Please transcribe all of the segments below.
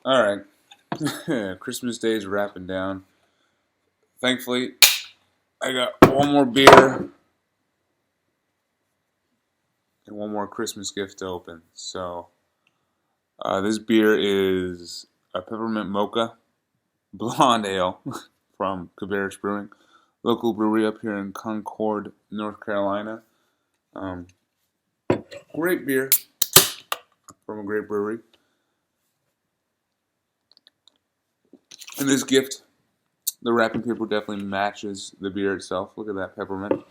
Alright. Christmas Day is wrapping down. Thankfully, I got one more beer and one more Christmas gift to open. So, this beer is a peppermint mocha blonde ale from Cabarrus Brewing, local brewery up here in Concord, North Carolina. Um, Great beer from a great brewery. And this gift, the wrapping paper definitely matches the beer itself. Look at that peppermint.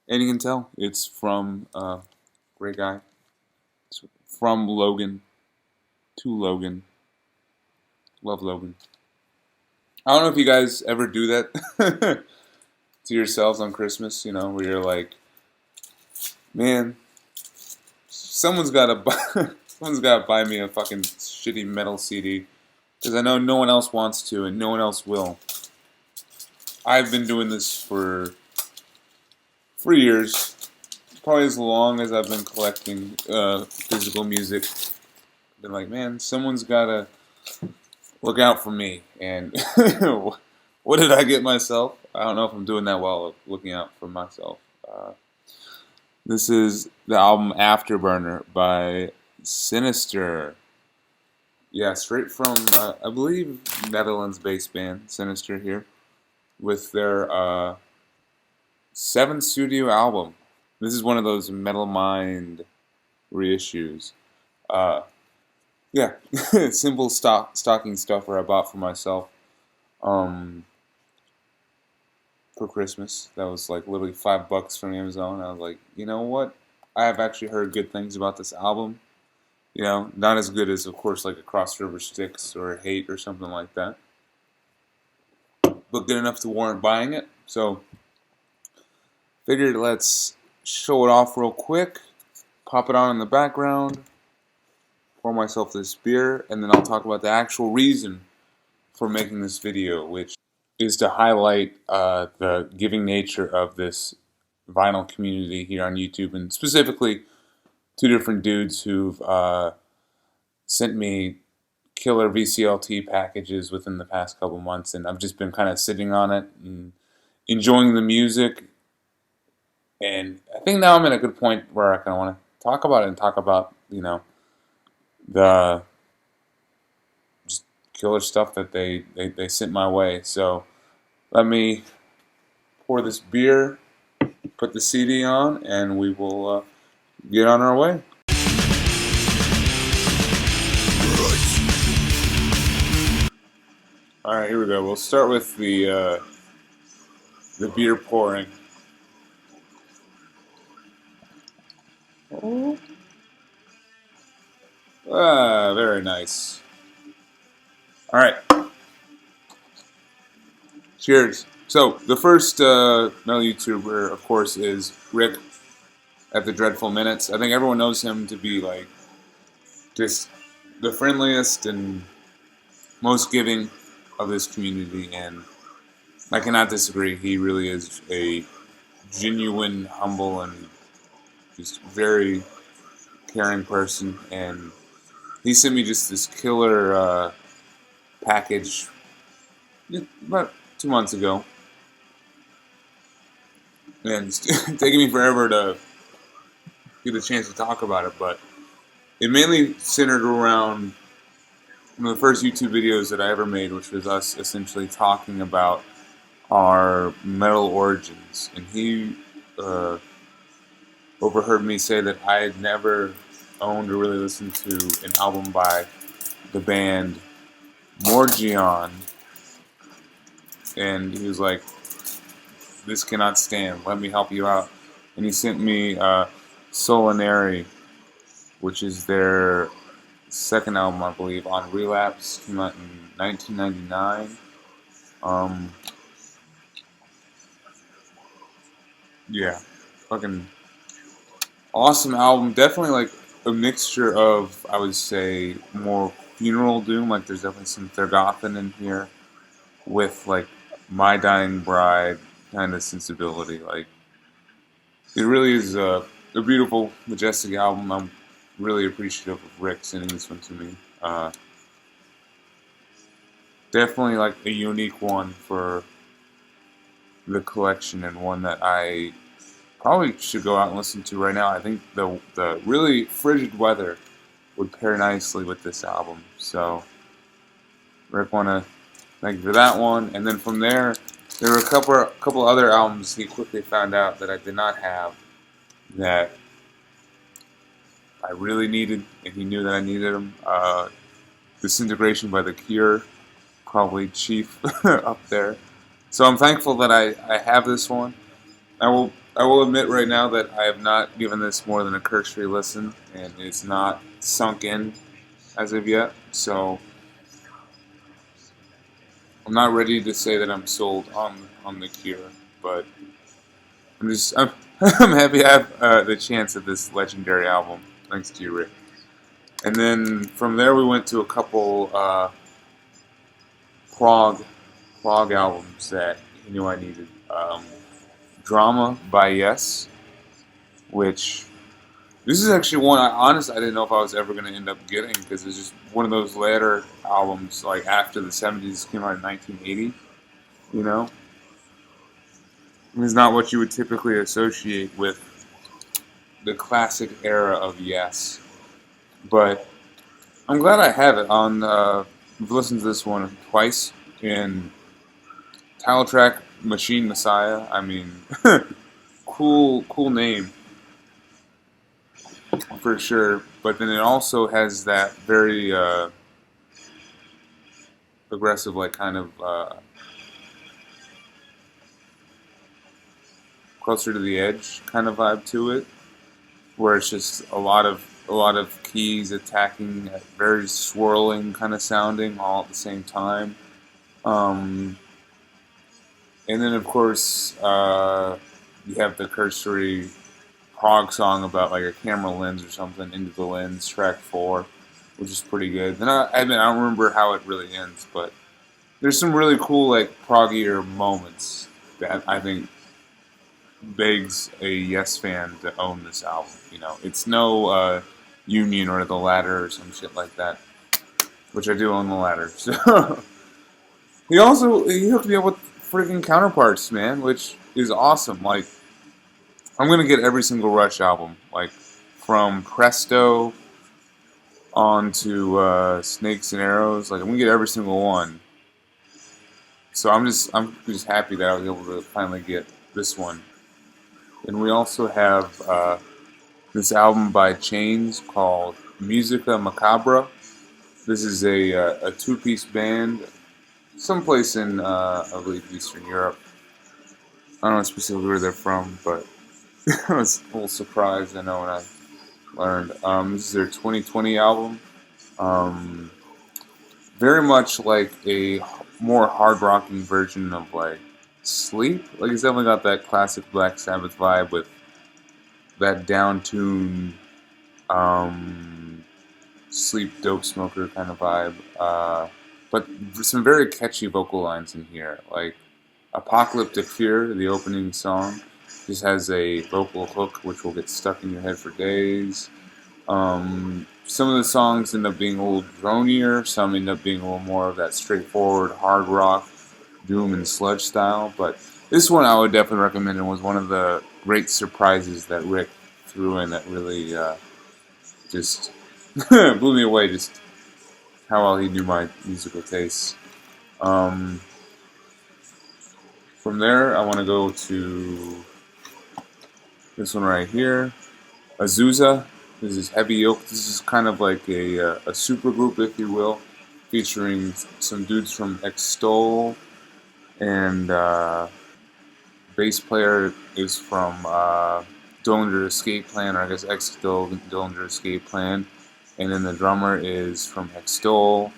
And you can tell it's from a great guy. It's from Logan to Logan. Love Logan. I don't know if you guys ever do that to yourselves on Christmas, where you're like, man, someone's gotta buy, someone's gotta buy me a fucking shitty metal CD because I know no one else wants to and no one else will. I've been doing this for years, probably as long as I've been collecting physical music. Been like, man, someone's gotta look out for me. And what did I get myself? I don't know if I'm doing that well looking out for myself. This is the album Afterburner by Sinister. Yeah, straight from, I believe, Netherlands-based band, Sinister here, with their 7th studio album. This is one of those Metal Mind reissues. Yeah, simple stocking stuffer I bought for myself for Christmas. That was like literally $5 from Amazon. I was like, you know what? I have actually heard good things about this album. Not as good as, of course, like Across River Styx or Hate or something like that, but good enough to warrant buying it. So, figured let's show it off real quick, pop it on in the background, pour myself this beer, and then I'll talk about the actual reason for making this video, which is to highlight the giving nature of this vinyl community here on YouTube, and specifically two different dudes who've sent me killer VCLT packages within the past couple months, and I've just been kind of sitting on it and enjoying the music. And I think now I'm at a good point where I kind of want to talk about it and talk about, the just killer stuff that they sent my way. So let me pour this beer, put the CD on, and we will get on our way. All right, here we go. We'll start with the beer pouring. Oh. Very nice. All right. Cheers. So the first metal YouTuber, of course, is Rick at the Dreadful Minutes. I think everyone knows him to be like just the friendliest and most giving of this community, and I cannot disagree. He really is a genuine, humble, and just very caring person, and he sent me just this killer package about 2 months ago, and it's taking me forever to get a chance to talk about it, but it mainly centered around one of the first YouTube videos that I ever made, which was us essentially talking about our metal origins. And he overheard me say that I had never owned or really listened to an album by the band Morgion. And he was like, this cannot stand, let me help you out. And he sent me Solinary, which is their second album, I believe, on Relapse. Came out in 1999. Yeah, fucking awesome album. Definitely like a mixture of, I would say, more funeral doom. Like there's definitely some Thurgothan in here with like My Dying Bride kind of sensibility. Like it really is a beautiful, majestic album. I'm really appreciative of Rick sending this one to me. definitely like a unique one for the collection, and one that I probably should go out and listen to right now. I think the really frigid weather would pair nicely with this album. So, Rick, want to thank you for that one. And then from there were a couple other albums he quickly found out that I did not have that I really needed, and he knew that I needed them. Disintegration by The Cure, probably chief up there. So I'm thankful that I have this one. I will admit right now that I have not given this more than a cursory listen, and it's not sunk in as of yet. So I'm not ready to say that I'm sold on The Cure, but I'm I'm happy I have the chance at this legendary album. Thanks to you, Rick. And then from there we went to a couple prog albums that he knew I needed. Drama by Yes, which this is actually one I didn't know if I was ever going to end up getting, because it's just one of those later albums, like after the 70s came out in 1980. You know, it's not what you would typically associate with the classic era of Yes, but I'm glad I have it on. I've listened to this one twice, and title track Machine Messiah. I mean, cool name for sure. But then it also has that very aggressive, like kind of closer to the edge kind of vibe to it, where it's just a lot of keys attacking, very swirling kind of sounding all at the same time. Um, and then of course you have the cursory prog song about like a camera lens or something, Into the Lens, track 4, which is pretty good. Then I mean, I don't remember how it really ends, but there's some really cool like proggier moments that I think begs a Yes fan to own this album. You know, it's no Union or The Ladder or some shit like that, which I do own The Ladder. So he hooked me up with freaking Counterparts, man, which is awesome. Like, I'm gonna get every single Rush album, like from Presto on to Snakes and Arrows. Like, I'm gonna get every single one. So I'm just happy that I was able to finally get this one. And we also have this album by Chains called Musica Macabra. This is a two-piece band, someplace in I believe Eastern Europe. I don't know specifically where they're from, but I was a little surprised. I know when I learned. This is their 2020 album. Um, Very much like a more hard rocking version of like Sleep. Like, it's definitely got that classic Black Sabbath vibe with that down tune, Sleep Dope Smoker kind of vibe. But some very catchy vocal lines in here, like Apocalyptic Fear, the opening song, just has a vocal hook which will get stuck in your head for days. Some of the songs end up being a little dronier, some end up being a little more of that straightforward hard rock, doom and sludge style. But this one I would definitely recommend, and was one of the great surprises that Rick threw in that really just blew me away, just how well he knew my musical tastes. Um, from there, I want to go to this one right here, Azusa. This is Heavy Yoke. This is kind of like a super group, if you will, featuring some dudes from Extol, and bass player is from Dillinger Escape Plan, or I guess Extol Dillinger Escape Plan, and then the drummer is from Extol,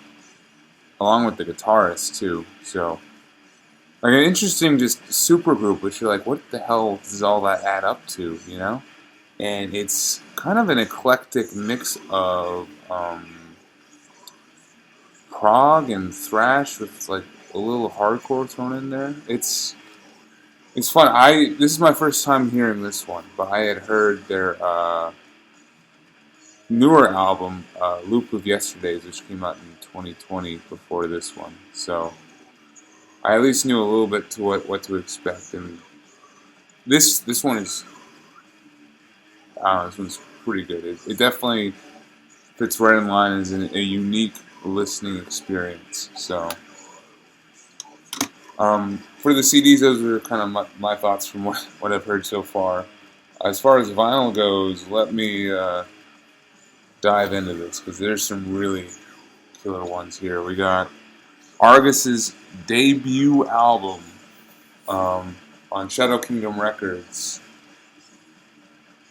along with the guitarist too. So, like, an interesting just super group, which you're like, what the hell does all that add up to, you know? And it's kind of an eclectic mix of prog and thrash with like a little hardcore thrown in there. It's fun. This is my first time hearing this one, but I had heard newer album, Loop of Yesterdays, which came out in 2020 before this one. So I at least knew a little bit to what to expect, and this one is this one's pretty good. It definitely fits right in line as a unique listening experience. So for the CDs, those are kind of my thoughts from what I've heard so far. As far as vinyl goes, let me dive into this because there's some really killer ones here. We got Argus's debut album on Shadow Kingdom Records.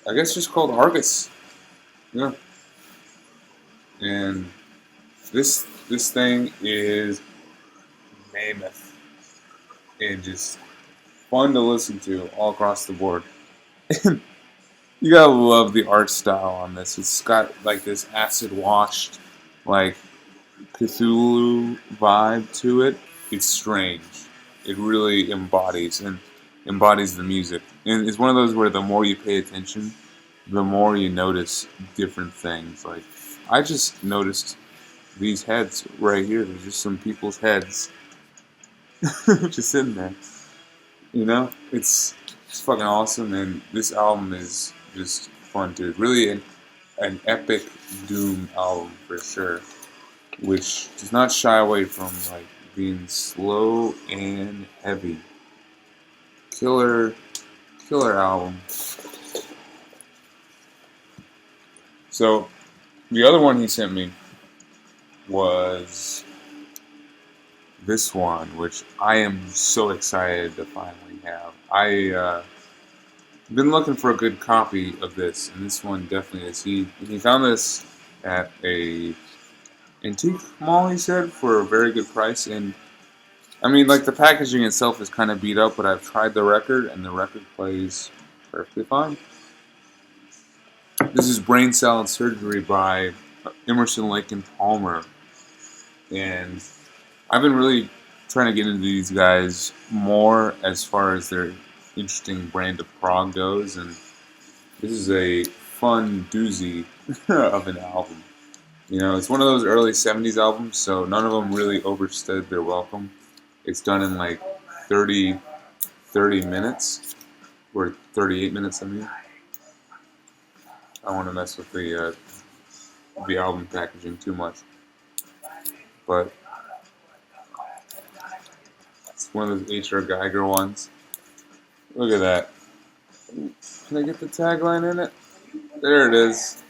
I guess just called Argus. Yeah. And this thing is mammoth and just fun to listen to all across the board. You gotta love the art style on this. It's got like this acid washed, like Cthulhu vibe to it. It's strange. It really embodies the music. And it's one of those where the more you pay attention, the more you notice different things. Like I just noticed these heads right here. There's just some people's heads just sitting there. You know, it's fucking awesome, and this album is just fun too. Really an epic doom album for sure, which does not shy away from like being slow and heavy. Killer album. So the other one he sent me was this one, which I am so excited to finally have. I've been looking for a good copy of this, and this one definitely is. He found this at a antique mall, he said, for a very good price. And I mean, like the packaging itself is kind of beat up, but I've tried the record, and the record plays perfectly fine. This is Brain Salad Surgery by Emerson, Lake and Palmer, and I've been really trying to get into these guys more as far as their interesting brand of prog goes, and this is a fun doozy of an album. You know, it's one of those early 70s albums, so none of them really overstayed their welcome. It's done in like 30 minutes, or 38 minutes, I mean. I don't want to mess with the album packaging too much, but it's one of those H.R. Geiger ones. Look at that. Can I get the tagline in it? There it is.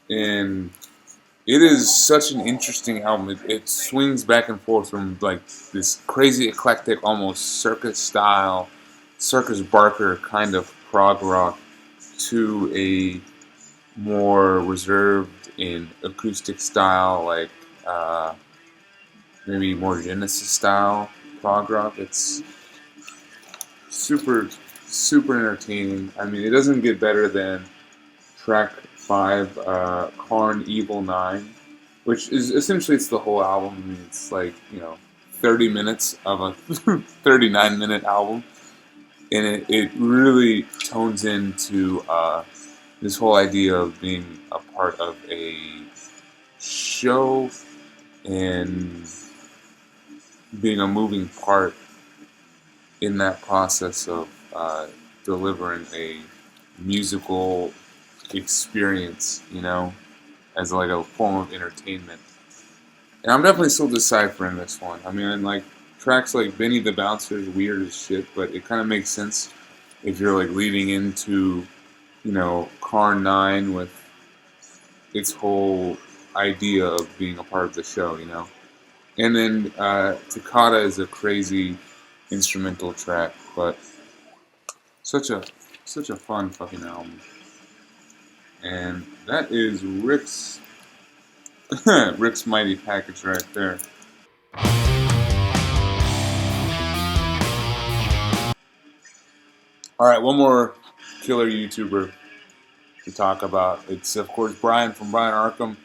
And it is such an interesting album. It swings back and forth from like this crazy eclectic, almost circus style, Circus Barker kind of prog rock to a more reserved in acoustic style, like maybe more Genesis style prog rock. It's super entertaining. I mean, it doesn't get better than track 5, Karn Evil 9, which is essentially it's the whole album. I mean, it's like 30 minutes of a 39-minute album, and it really tones into this whole idea of being a part of a show and being a moving part in that process of delivering a musical experience, as like a form of entertainment. And I'm definitely still deciphering this one. I mean, like tracks like Benny the Bouncer is weird as shit, but it kind of makes sense if you're like leading into, Karn 9 with its whole idea of being a part of the show, And then Toccata is a crazy instrumental track, but such a fun fucking album. And that is Rick's Mighty Package right there. Alright, one more killer YouTuber to talk about. It's, of course, Brian from Brian Arkham.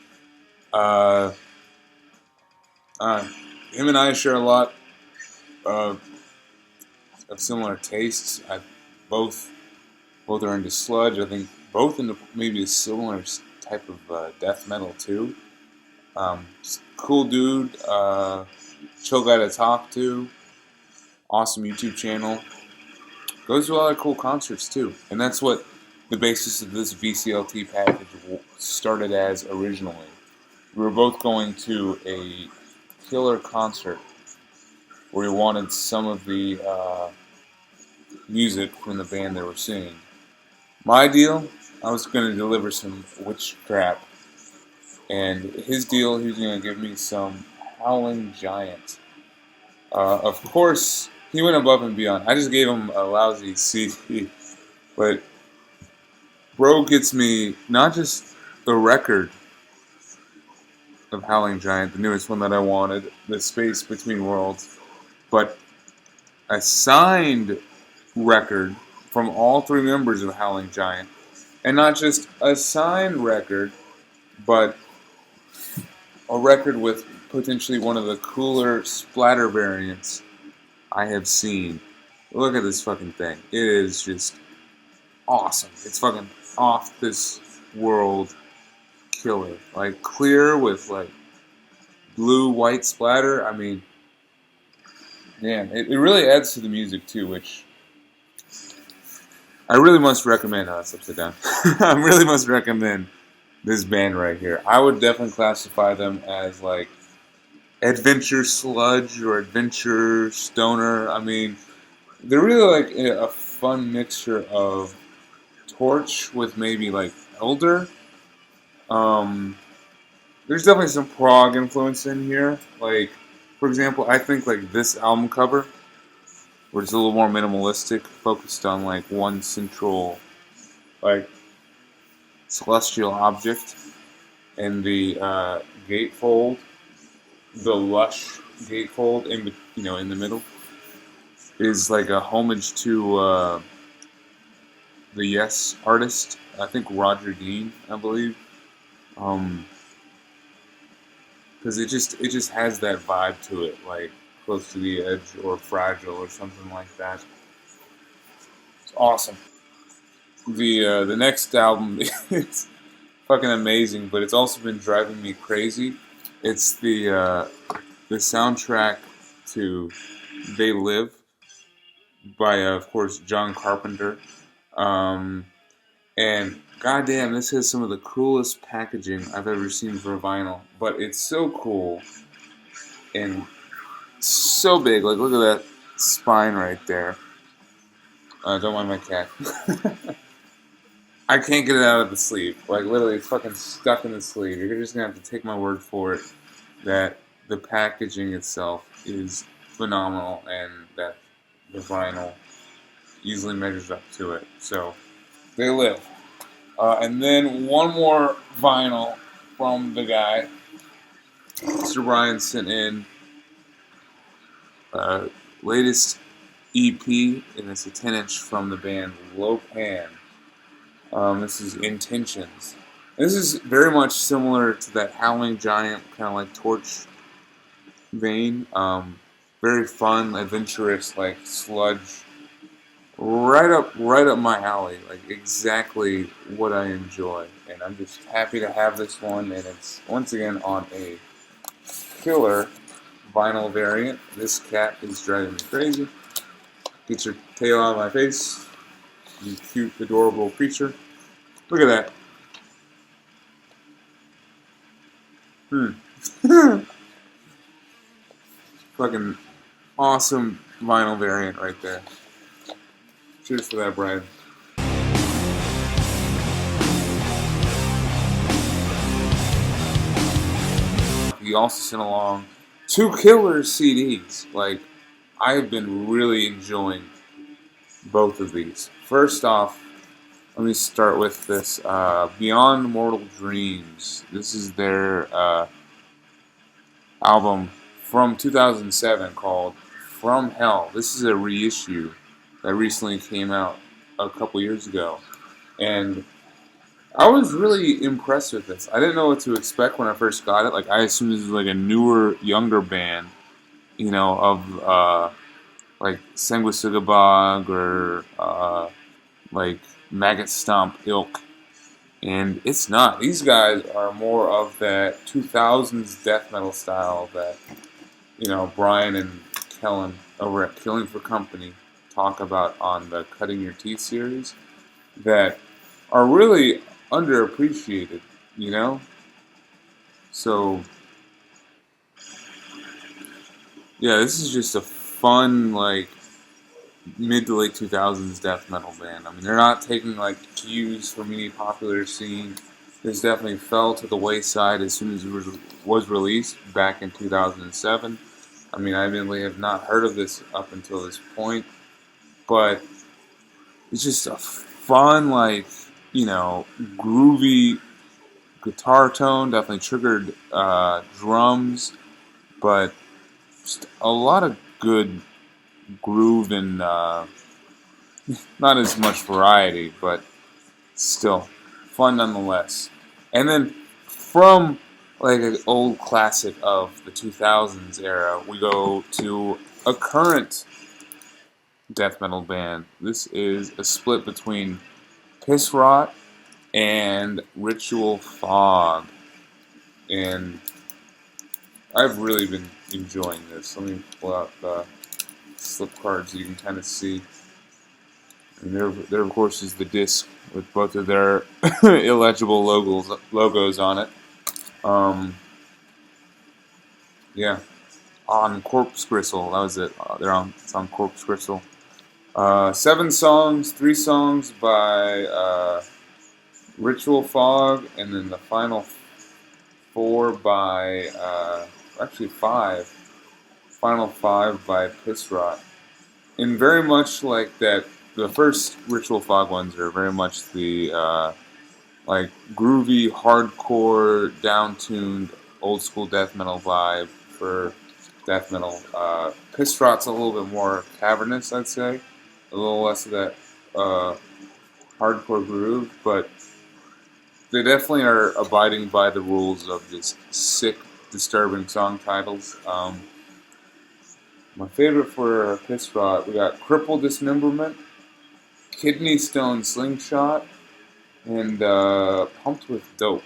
Him and I share a lot of similar tastes. Both are into sludge. I think both into maybe a similar type of death metal too. Cool dude, chill guy to talk to, awesome YouTube channel. Goes to a lot of cool concerts too, and that's what the basis of this VCLT package started as originally. We were both going to a killer concert where we wanted some of the music from the band they were singing. My deal, I was going to deliver some witch crap, and his deal, he was going to give me some Howling Giant. Of course, he went above and beyond. I just gave him a lousy CD, but bro gets me not just the record of Howling Giant, the newest one that I wanted, The Space Between Worlds, but a signed record from all three members of Howling Giant. And not just a signed record, but a record with potentially one of the cooler splatter variants I have seen. Look at this fucking thing. It is just awesome. It's fucking off this world killer. Like clear with like blue white splatter. I mean, damn, it really adds to the music too, which I really must recommend. Oh, it's upside down. I really must recommend this band right here. I would definitely classify them as like adventure sludge or adventure stoner. I mean, they're really like a fun mixture of Torch with maybe like Elder. There's definitely some prog influence in here. Like, for example, I think like this album cover, where it's a little more minimalistic, focused on like one central, like celestial object, and the gatefold, the lush gatefold in the middle, is like a homage to the Yes artist. I think Roger Dean, I believe. Because it just has that vibe to it, like Close to the Edge or Fragile or something like that. It's awesome. The next album is fucking amazing, but it's also been driving me crazy. It's the soundtrack to They Live by of course John Carpenter. And goddamn, this has some of the coolest packaging I've ever seen for a vinyl. But it's so cool and so big. Like, look at that spine right there. Don't mind my cat. I can't get it out of the sleeve. Like, literally, it's fucking stuck in the sleeve. You're just gonna have to take my word for it that the packaging itself is phenomenal and that the vinyl easily measures up to it. So, They Live. And then one more vinyl from the guy. Mr. Ryan sent in latest EP, and it's a 10-inch from the band Lopan. This is Intentions. This is very much similar to that Howling Giant, kind of like Torch vein. Very fun, adventurous, like sludge. Right up my alley. Like exactly what I enjoy. And I'm just happy to have this one. And it's once again on a killer vinyl variant. This cat is driving me crazy. Get your tail out of my face. You cute, adorable creature. Look at that. Fucking awesome vinyl variant right there. Cheers for that, Brian. He also sent along 2 killer CDs. Like, I've been really enjoying both of these. First off, let me start with this Beyond Mortal Dreams. This is their album from 2007 called From Hell. This is a reissue that recently came out a couple years ago. And I was really impressed with this. I didn't know what to expect when I first got it. Like, I assumed this was like a newer, younger band, of like Sanguisugabog or like Maggot Stomp ilk. And it's not. These guys are more of that 2000s death metal style that, Brian and Kellen over at Killing for Company talk about on the Cutting Your Teeth series that are really underappreciated, you know? So, yeah, this is just a fun, like, mid to late 2000s death metal band. I mean, they're not taking, like, cues from any popular scene. This definitely fell to the wayside as soon as it was released back in 2007. I mean, I admittedly have not heard of this up until this point, but it's just a fun, like, groovy guitar tone, definitely triggered drums, but just a lot of good groove and not as much variety, but still fun nonetheless. And then from like an old classic of the 2000s era, we go to a current death metal band. This is a split between Piss Rot and Ritual Fog, and I've really been enjoying this. Let me pull out the slip cards so you can kind of see. And there of course is the disc with both of their illegible logos on it. Yeah, on Corpse Gristle. That was it. It's on Corpse Gristle. 7 songs, 3 songs by Ritual Fog, and then the final 4 by actually 5. Final 5 by Piss Rot. And very much like that, the first Ritual Fog ones are very much the like groovy, hardcore, down-tuned, old-school death metal vibe for death metal. Piss Rot's a little bit more cavernous, I'd say. A little less of that hardcore groove, but they definitely are abiding by the rules of just sick, disturbing song titles. My favorite for Piss Rot, we got Cripple Dismemberment, Kidney Stone Slingshot, and Pumped with Dope.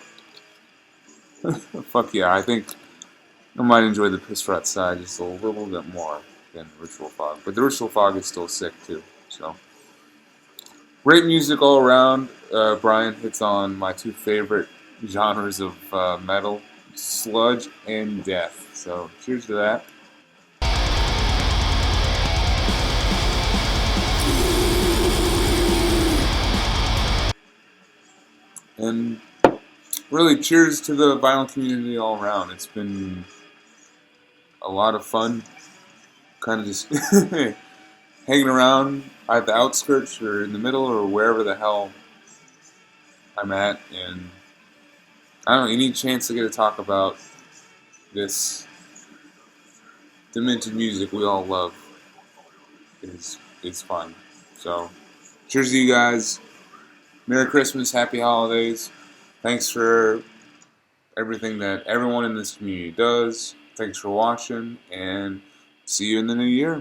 Fuck yeah, I think I might enjoy the Piss Rot side just a little bit more than Ritual Fog. But the Ritual Fog is still sick too. So, great music all around. Brian hits on my 2 favorite genres of metal, sludge and death. So, cheers to that. And really, cheers to the vinyl community all around. It's been a lot of fun, kind of just hanging around at the outskirts or in the middle or wherever the hell I'm at. And I don't know, any chance to get to talk about this demented music we all love is fun. So, cheers to you guys. Merry Christmas, Happy Holidays. Thanks for everything that everyone in this community does. Thanks for watching, and see you in the new year.